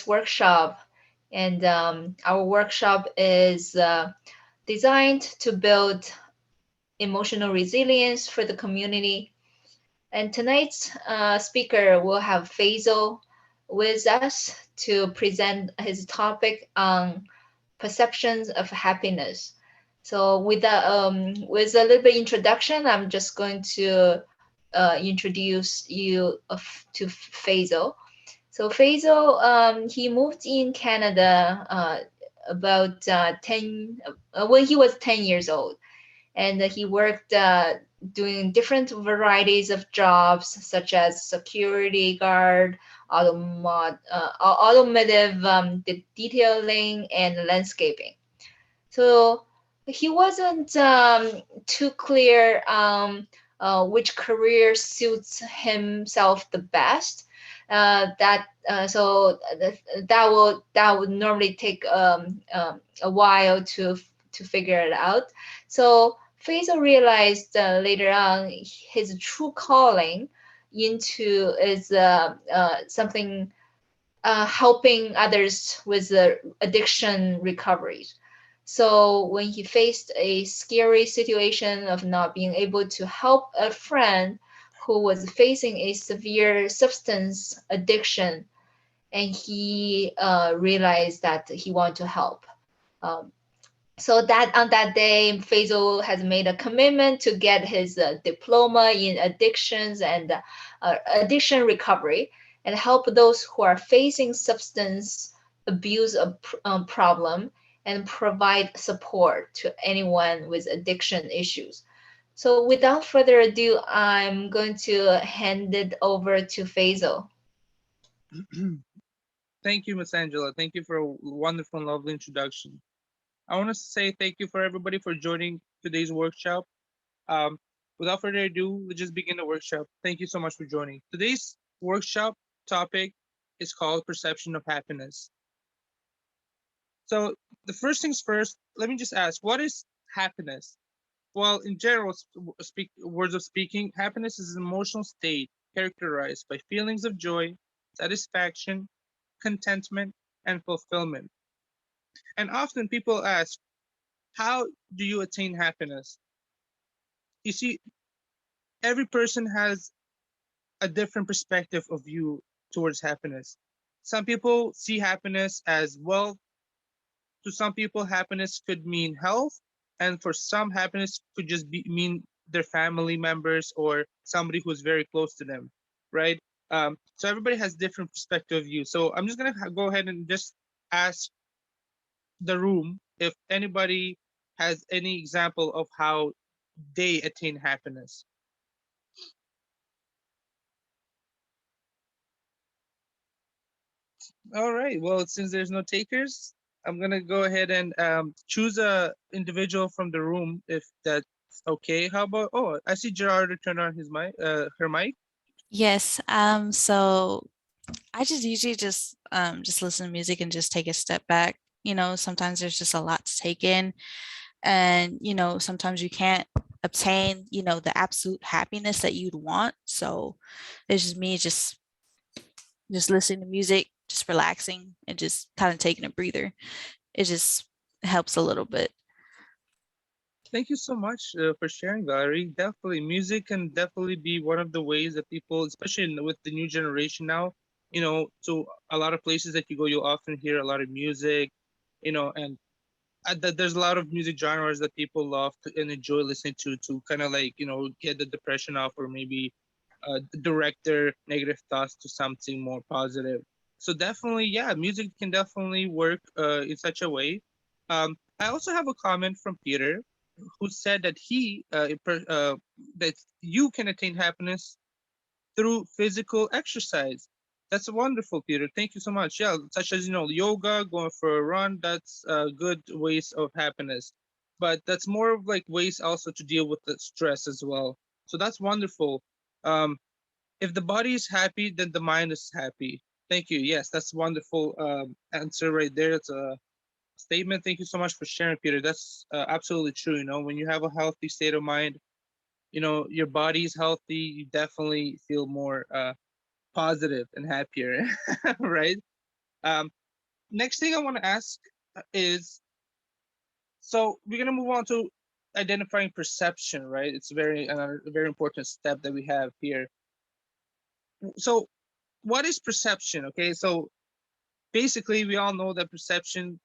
workshop, and our workshop is designed to build emotional resilience for the community. And tonight's speaker will have Faisal with us to present his topic on perceptions of happiness. So with a little bit introduction, I'm just going to introduce you to Faisal. So Faisal, he moved in Canada about 10 when he was 10 years old, and he worked doing different varieties of jobs such as security guard, automotive detailing, and landscaping. So he wasn't too clear which career suits himself the best. That would normally take a while to figure it out. So Faisal realized later on his true calling into is something helping others with addiction recovery. So when he faced a scary situation of not being able to help a friend who was facing a severe substance addiction, and he realized that he wanted to help. Um, so that on that day, Faisal has made a commitment to get his diploma in addictions and addiction recovery and help those who are facing substance abuse problem and provide support to anyone with addiction issues. So without further ado, I'm going to hand it over to Faisal. Thank you, Miss Angela. Thank you for a wonderful and lovely introduction. I want to say thank you for everybody for joining today's workshop. Um, Without further ado, let's just begin the workshop. Thank you so much for joining. Today's workshop topic is called Perception of Happiness. So, the first things first, let me just ask, what is happiness? Well, in general, words of speaking, happiness is an emotional state characterized by feelings of joy, satisfaction, contentment, and fulfillment. And often people ask, how do you attain happiness? You see, every person has a different perspective of view towards happiness. Some people see happiness as wealth. To some people, happiness could mean health. And for some, happiness could just mean their family members or somebody who's very close to them, right? So everybody has different perspective of view. So I'm just going to go ahead and just ask the room if anybody has any example of how they attain happiness. All right. Well, since there's no takers, I'm gonna go ahead and choose a individual from the room if that's okay. How about? Oh, I see Gerardo turn on his mic, her mic. Yes. So I just usually just listen to music and just take a step back. Sometimes there's just a lot to take in. And, sometimes you can't obtain, the absolute happiness that you'd want. So it's just me just listening to music, just relaxing and just kind of taking a breather. It just helps a little bit. Thank you so much for sharing, Valerie. Definitely, music can definitely be one of the ways that people, especially with the new generation now, to a lot of places that you go, you'll often hear a lot of music, and there's a lot of music genres that people love and enjoy listening to kind of like get the depression off or maybe direct their negative thoughts to something more positive. So definitely, yeah, music can definitely work in such a way. I also have a comment from Peter who said that that you can attain happiness through physical exercise. That's wonderful, Peter. Thank you so much. Yeah, such as yoga, going for a run. That's good ways of happiness. But that's more of like ways also to deal with the stress as well. So that's wonderful. Um, if the body is happy, then the mind is happy. Thank you. Yes, that's wonderful answer right there. It's a statement. Thank you so much for sharing, Peter. That's absolutely true. When you have a healthy state of mind, your body is healthy. You definitely feel more positive and happier, right? Um, Next thing I want to ask is, so we're gonna move on to identifying perception, right? It's very another very important step that we have here. So, what is perception? Okay, so basically, we all know that perception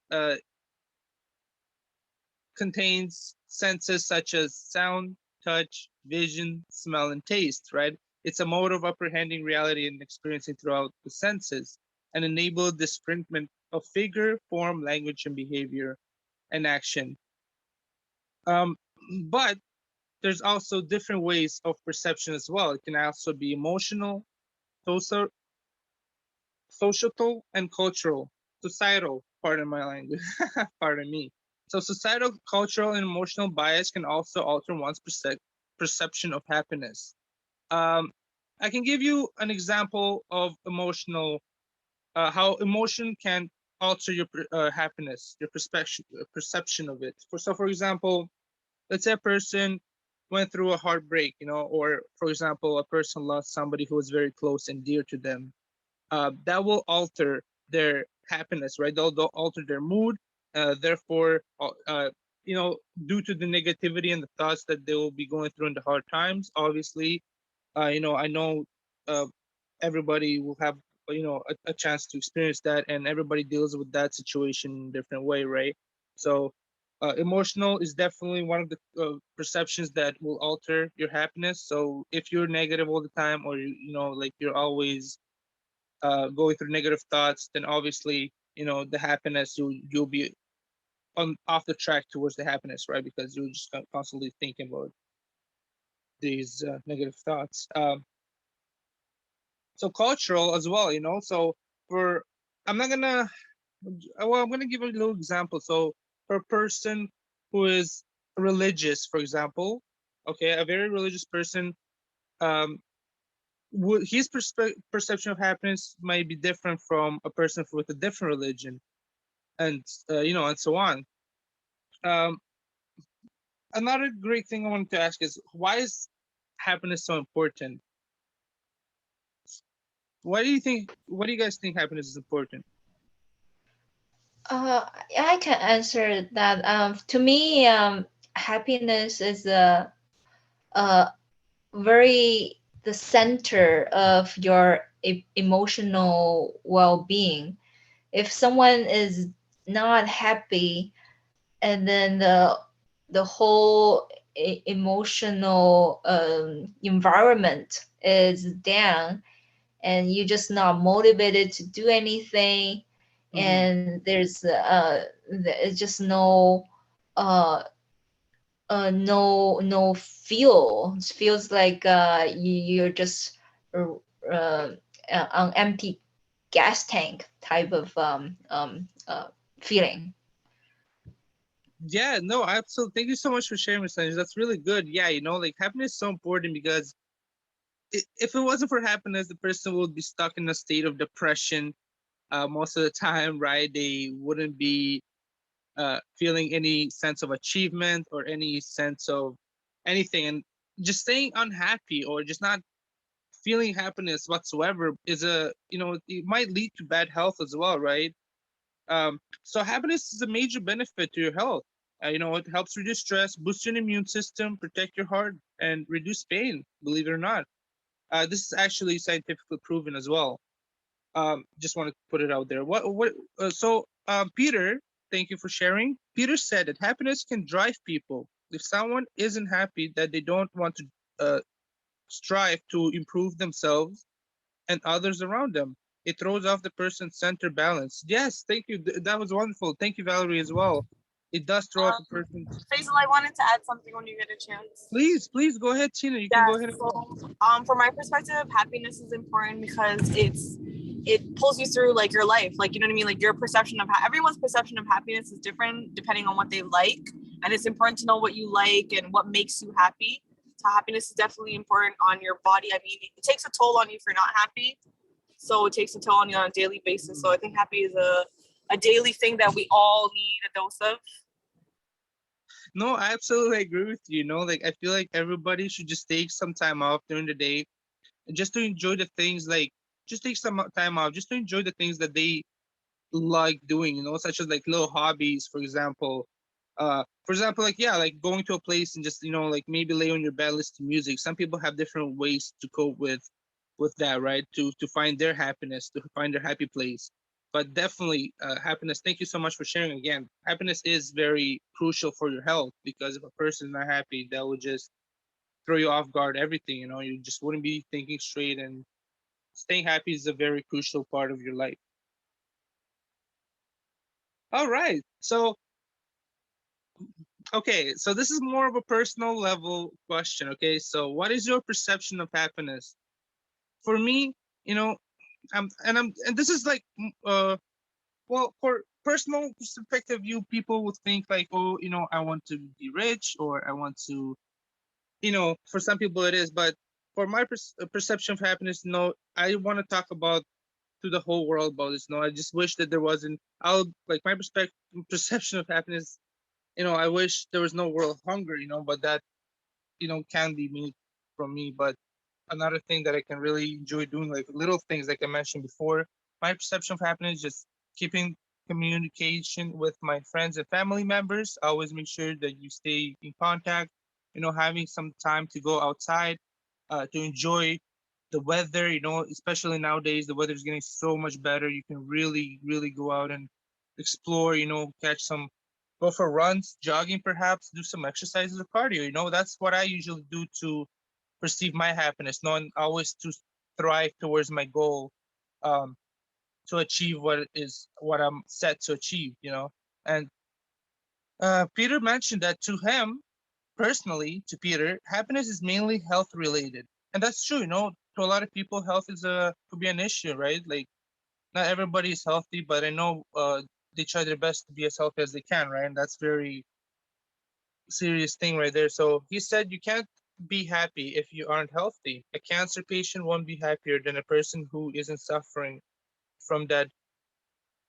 contains senses such as sound, touch, vision, smell, and taste, right? It's a mode of apprehending reality and experiencing throughout the senses and enable discernment of figure, form, language, and behavior and action. Um, but there's also different ways of perception as well. It can also be emotional, social, societal, and cultural. Societal, pardon my language, pardon me. So societal, cultural, and emotional bias can also alter one's perception of happiness. Um, I can give you an example of emotional, how emotion can alter your happiness, your perception of it. For example, let's say a person went through a heartbreak, or for example, a person lost somebody who was very close and dear to them. That will alter their happiness, right? They'll alter their mood. Therefore, due to the negativity and the thoughts that they will be going through in the hard times, obviously, I know uh, everybody will have, a chance to experience that, and everybody deals with that situation in a different way, right? So, emotional is definitely one of the perceptions that will alter your happiness. So if you're negative all the time, or like you're always going through negative thoughts, then obviously, the happiness, you'll be on off the track towards the happiness, right? Because you're just constantly thinking about these negative thoughts. So cultural as well, so for I'm not gonna well, I'm gonna give a little example. So for a person who is religious, for example, okay, a very religious person, um his perception of happiness might be different from a person with a different religion, and and so on. um Another great thing I wanted to ask is, why is happiness so important? What do you guys think happiness is important? I can answer that. To me, happiness is a very the center of your emotional well-being. If someone is not happy, and then the whole emotional environment is down, and you're just not motivated to do anything, Mm-hmm. and there's just no uh no feel. It feels like you're just uh, uh, an empty gas tank type of feeling. Yeah, no, absolutely. Thank you so much for sharing, Miss Sanj. That's really good. Yeah, like happiness is so important because if it wasn't for happiness, the person would be stuck in a state of depression most of the time, right? They wouldn't be feeling any sense of achievement or any sense of anything. And just staying unhappy or just not feeling happiness whatsoever is it might lead to bad health as well, right? So happiness is a major benefit to your health. It helps reduce stress, boost your immune system, protect your heart, and reduce pain. Believe it or not, this is actually scientifically proven as well. Just wanted to put it out there. Peter, thank you for sharing. Peter said that happiness can drive people. If someone isn't happy, that they don't want to uh, strive to improve themselves and others around them. It throws off the person's center balance. Yes, thank you. That was wonderful. Thank you, Valerie, as well. It does throw off a person's. Faisal, I wanted to add something when you get a chance. Please go ahead, Tina. You can Yeah, go ahead and go. so from my perspective, happiness is important because it pulls you through like your life. Like, you know what I mean? Like your perception of everyone's perception of happiness is different depending on what they like. And it's important to know what you like and what makes you happy. So happiness is definitely important on your body. I mean, it takes a toll on you if you're not happy. So it takes a toll on you on a daily basis. So I think happy is a daily thing that we all need a dose of. No, I absolutely agree with you. Like I feel like everybody should just take some time off during the day, just to enjoy the things. Like just take some time off, just to enjoy the things that they like doing, such as like little hobbies, for example. Like, yeah, like going to a place and just, like maybe lay on your bed, listen to music. Some people have different ways to cope with that, right? To find their happiness, to find their happy place. But definitely, happiness. Thank you so much for sharing again. Happiness is very crucial for your health, because if a person is not happy, that would just throw you off guard. Everything, you just wouldn't be thinking straight. And staying happy is a very crucial part of your life. All right. So, okay. So this is more of a personal level question. Okay. So what is your perception of happiness? For me, you know, and this is like, well, for personal perspective, you people would think like, oh, I want to be rich, or I want to, for some people it is, but for my perception of happiness, no, I want to talk about to the whole world about this. No, I just wish that there wasn't. I'll like my perception of happiness. I wish there was no world hunger. But that can be me from me. But another thing that I can really enjoy doing, like little things like I mentioned before, my perception of happiness, just keeping communication with my friends and family members. I always make sure that you stay in contact, having some time to go outside, to enjoy the weather, especially nowadays, the weather is getting so much better. You can really, really go out and explore, catch some, go for runs, jogging, perhaps, do some exercises or cardio. That's what I usually do to perceive my happiness, knowing always to thrive towards my goal, um, to achieve what I'm set to achieve. And Peter mentioned that to him, personally, to Peter, happiness is mainly health related. And that's true, to a lot of people, health could be an issue, right? Like, not everybody is healthy, but I know they try their best to be as healthy as they can, right? And that's very serious thing right there. So he said you can't be happy if you aren't healthy. A cancer patient won't be happier than a person who isn't suffering from that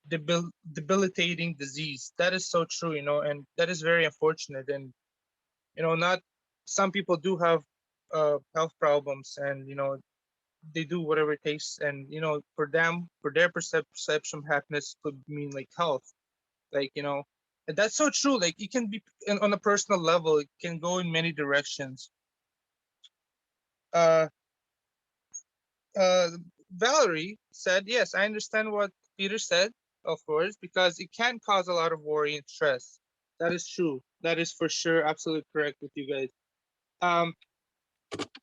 debilitating disease. That is so true, and that is very unfortunate. And not some people do have health problems, and they do whatever it takes, and for them, for their perception of happiness could mean like health, like and that's so true. Like it can be on a personal level, it can go in many directions. uh uh Valerie said, yes, I understand what Peter said, of course, because it can cause a lot of worry and stress. That is true. That is for sure absolutely correct with you guys. um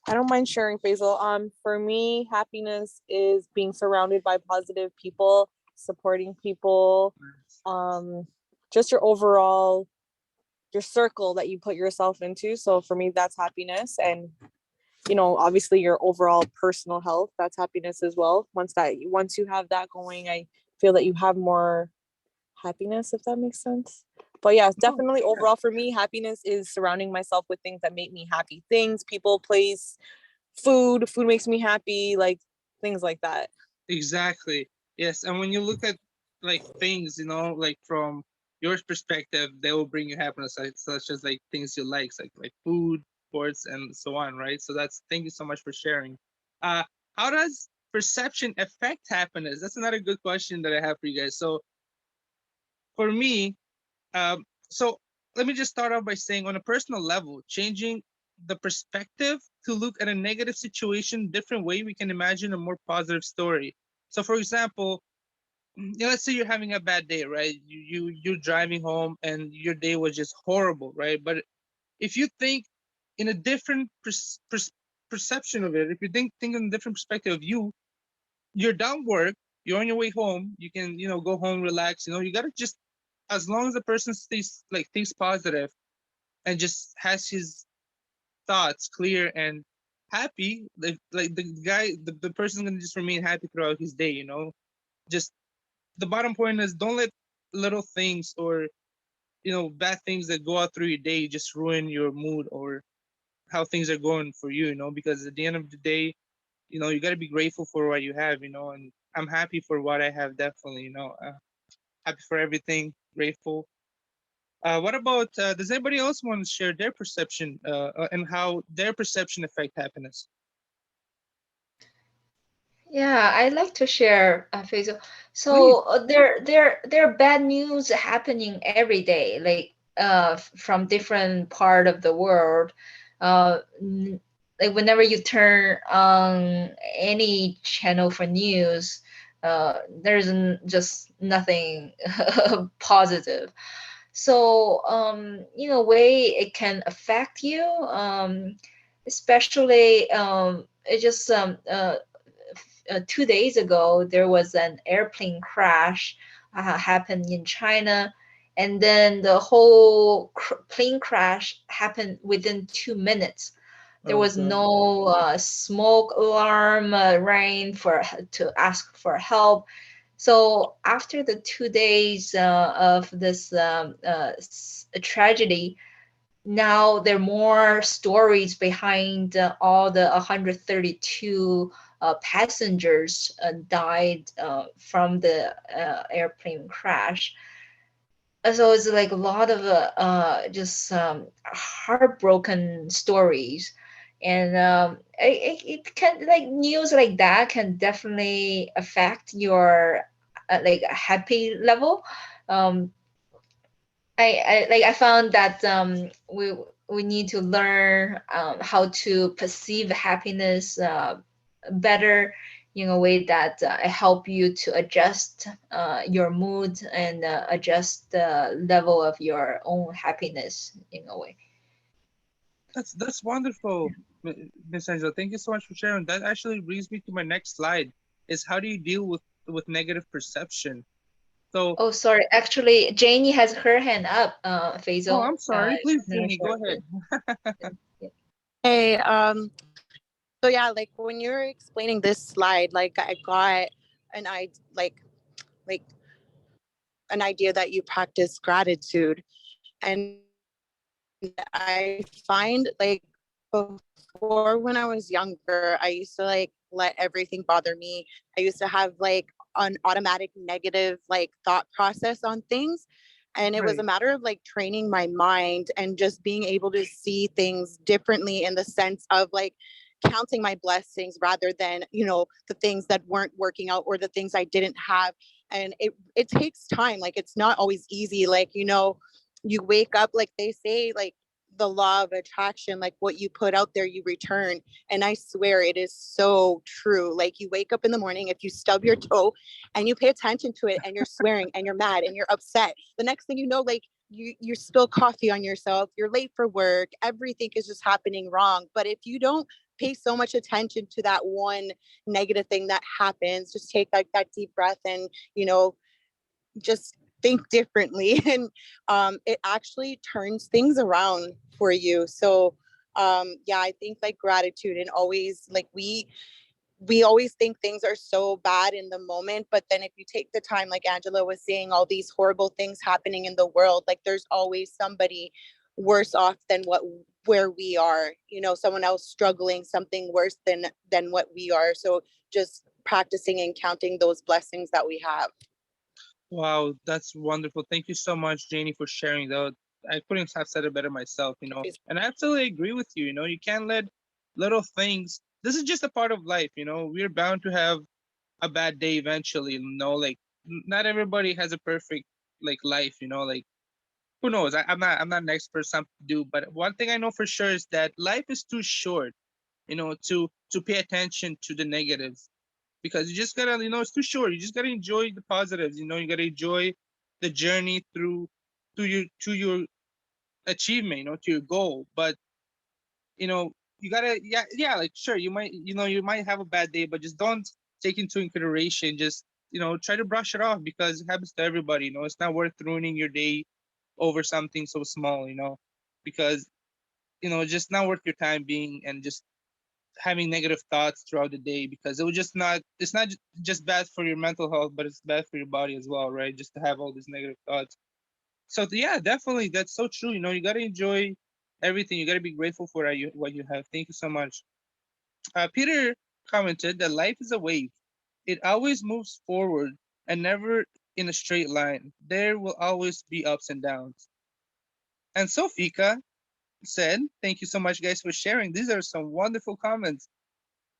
I don't mind sharing, Faisal. For me, happiness is being surrounded by positive people, supporting people, just your circle that you put yourself into. So for me, that's happiness. And obviously your overall personal health, that's happiness as well. Once you have that going, I feel that you have more happiness, if that makes sense. But yeah, definitely overall for me, happiness is surrounding myself with things that make me happy. Things, people, place, food makes me happy, like things like that. exactly, yes. And when you look at like things, like from your perspective, they will bring you happiness, like, such as like things you like food, sports, and so on, right? So that's, thank you so much for sharing. uh how does perception affect happiness? That's another good question that I have for you guys. So for me, Um, so let me just start off by saying, on a personal level, changing the perspective to look at a negative situation different way, we can imagine a more positive story. So, for example, let's say you're having a bad day, right? You're driving home and your day was just horrible, right? But if you think in a different perception of it, if you think in a different perspective of you're done work, you're on your way home, you can go home, relax. You gotta just, as long as the person thinks positive and just has his thoughts clear and happy, like the guy, the person's gonna just remain happy throughout his day. Just the bottom point is, don't let little things or bad things that go out through your day just ruin your mood or how things are going for you. Because at the end of the day, you got to be grateful for what you have. And I'm happy for what I have, definitely. Happy for everything, grateful. What about, does anybody else want to share their perception and how their perception affect happiness? Yeah, I like to share, Faisal. Please. So there are bad news happening every day, like from different part of the world. Like whenever you turn on any channel for news, there's just nothing positive. So way it can affect you, especially it just 2 days ago, there was an airplane crash happened in China, and then the whole plane crash happened within 2 minutes. There Oh was God. no smoke alarm rang to ask for help. So after the 2 days of this tragedy, now there are more stories behind all the 132 passengers died from the airplane crash. So it's like a lot of just heartbroken stories, and it can, like, news like that can definitely affect your like happy level. um, I found that we need to learn how to perceive happiness better in a way that help you to adjust your mood and adjust the level of your own happiness in a way. That's wonderful, Miss Angela. Thank you so much for sharing. That actually brings me to my next slide. Is how do you deal with negative perception? So, Oh, sorry. Actually, Janie has her hand up, oh, Faisal. I'm sorry. Please, I'm not Jeannie, go sure. ahead. Hey, so yeah, like when you're explaining this slide, like I got an I like an idea that you practice gratitude, and I find like before when I was younger, I used to like let everything bother me. I used to have like an automatic negative like thought process on things. And it was a matter of like Right, training my mind and just being able to see things differently in the sense of like counting my blessings rather than, the things that weren't working out or the things I didn't have. And it takes time. Like it's not always easy. Like, you wake up, like they say, like the law of attraction, like what you put out there you return. And I swear it is so true. Like you wake up in the morning, if you stub your toe and you pay attention to it and you're swearing and you're mad and you're upset, the next thing you know, like you spill coffee on yourself, you're late for work, everything is just happening wrong. But if you don't pay so much attention to that one negative thing that happens, just take like that deep breath and, just think differently. And it actually turns things around for you. So yeah, I think like gratitude, and always like we always think things are so bad in the moment, but then if you take the time, like Angela was saying, all these horrible things happening in the world, like there's always somebody worse off than what where we are, someone else struggling something worse than what we are. So just practicing and counting those blessings that we have. wow, that's wonderful. Thank you so much, Janie, for sharing that. I couldn't have said it better myself, and I absolutely agree with you. You can't let little things. This is just a part of life. We're bound to have a bad day eventually. Like not everybody has a perfect like life. Like who knows? I'm not an expert. Some do, but one thing I know for sure is that life is too short. To pay attention to the negatives, because you just gotta, it's too short. You just gotta enjoy the positives. You gotta enjoy the journey through to your achievement. To your goal. But you know you gotta, yeah, like sure, you might have a bad day, but just don't take into consideration. Just try to brush it off, because it happens to everybody. It's not worth ruining your day over something so small. Because it's just not worth your time being and just having negative thoughts throughout the day, because it will just not it's not just bad for your mental health, but it's bad for your body as well, right? Just to have all these negative thoughts. So yeah, definitely, that's so true. You got to enjoy everything. You got to be grateful for what you have. Thank you so much. Peter commented that life is a wave. It always moves forward and never in a straight line. There will always be ups and downs. And Sofika said, thank you so much, guys, for sharing. These are some wonderful comments.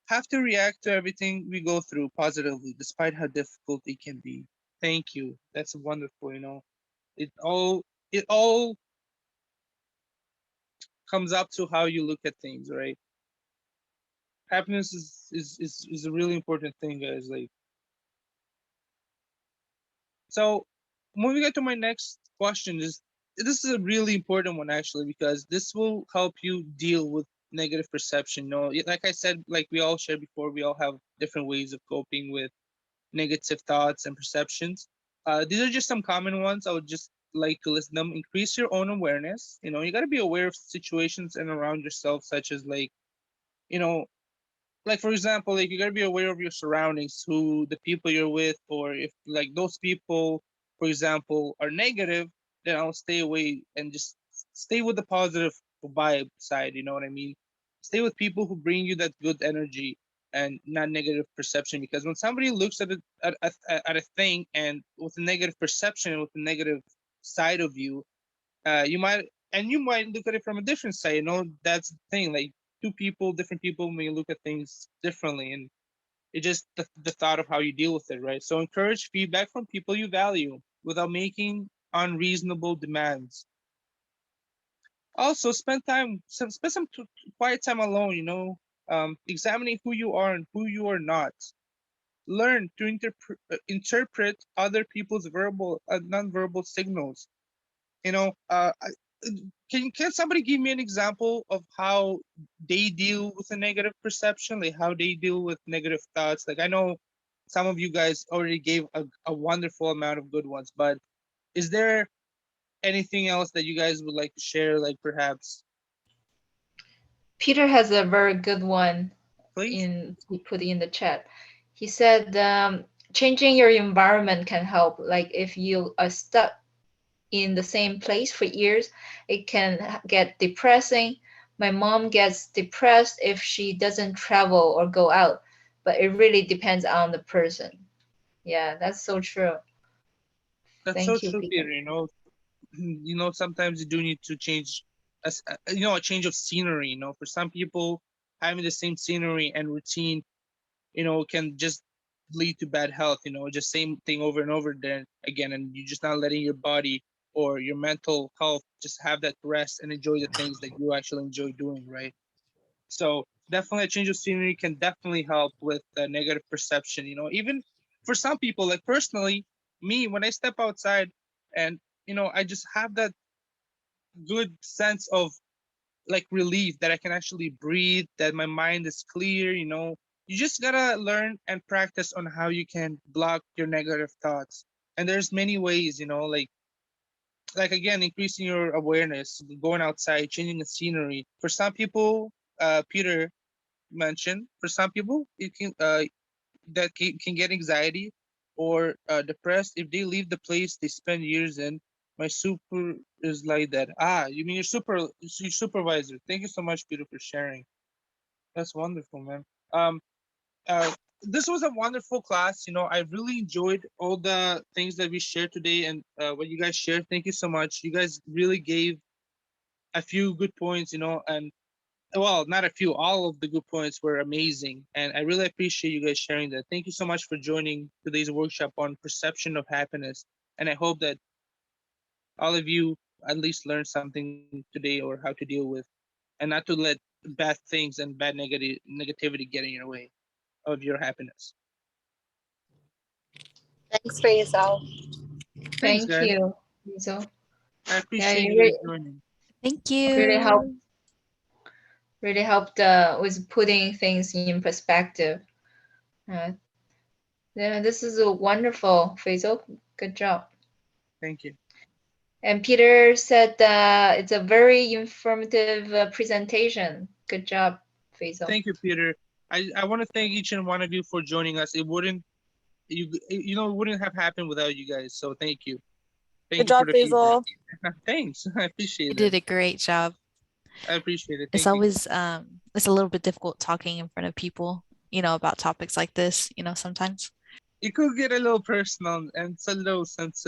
have to react to everything we go through positively, despite how difficult it can be. Thank you. That's wonderful. It all comes up to how you look at things, right? Happiness is a really important thing, guys. Like, so moving on to my next question is, this is a really important one actually, because this will help you deal with negative perception. Like I said, like we all shared before, we all have different ways of coping with negative thoughts and perceptions. These are just some common ones. I would just like to list them. Increase your own awareness. You got to be aware of situations and around yourself, such as like, you know, like for example, like you gotta be aware of your surroundings, who the people you're with, or if like those people, for example, are negative, then I'll stay away and just stay with the positive vibe side. You know what I mean? Stay with people who bring you that good energy and not negative perception. Because when somebody looks at a thing and with a negative perception and with a negative side of you, you might look at it from a different side. That's the thing. Like different people may look at things differently, and it just the thought of how you deal with it, right? So encourage feedback from people you value without making unreasonable demands. Also, spend some quiet time alone. Examining who you are and who you are not. Learn to interpret other people's verbal and nonverbal signals. you know uh I- can somebody give me an example of how they deal with a negative perception, like how they deal with negative thoughts? Like, I know some of you guys already gave a wonderful amount of good ones, but is there anything else that you guys would like to share, like perhaps? Peter has a very good one Please. in he put in the chat. He said changing your environment can help. Like if you are stuck in the same place for years, it can get depressing. My mom gets depressed if she doesn't travel or go out, but it really depends on the person. Yeah, that's so true. That's so Thank you, true, Peter. Peter. Sometimes you do need to change, a change of scenery. For some people, having the same scenery and routine, can just lead to bad health. Just same thing over and over then again, and you're just not letting your body or your mental health just have that rest and enjoy the things that you actually enjoy doing, right? So definitely a change of scenery can definitely help with the negative perception. Even for some people, like personally, me, when I step outside and I just have that good sense of like relief that I can actually breathe, that my mind is clear. You just gotta learn and practice on how you can block your negative thoughts. And there's many ways, like again, increasing your awareness, going outside, changing the scenery. For some people, Peter mentioned, for some people, it can get anxiety or depressed if they leave the place they spend years in. My super is like that. You mean your supervisor? Thank you so much, Peter, for sharing. That's wonderful, man. Um, uh, this was a wonderful class. I really enjoyed all the things that we shared today and what you guys shared. Thank you so much. You guys really gave a few good points, and well, not a few, all of the good points were amazing. And I really appreciate you guys sharing that. Thank you so much for joining today's workshop on perception of happiness. And I hope that all of you at least learned something today, or how to deal with, and not to let bad things and bad negativity get in your way of your happiness. Thanks, Faisal. Thanks, Thank guys. you. So I yeah, appreciate you you guys joining. Thank really helped you. with putting things in perspective. Uh, yeah, this is a wonderful, Faisal. Good job. Thank you. And Peter said it's a very informative presentation. Good job, Faisal. Thank you, Peter. I want to thank each and one of you for joining us. It wouldn't have happened without you guys. So thank you. Thank Good you for job, the feedback. Faisal. Thanks. I You appreciate it. did a great job. I appreciate it. It's Thank you, guys. always it's a little bit difficult talking in front of people, about topics like this, sometimes. It could get a little personal and it's a little sensitive.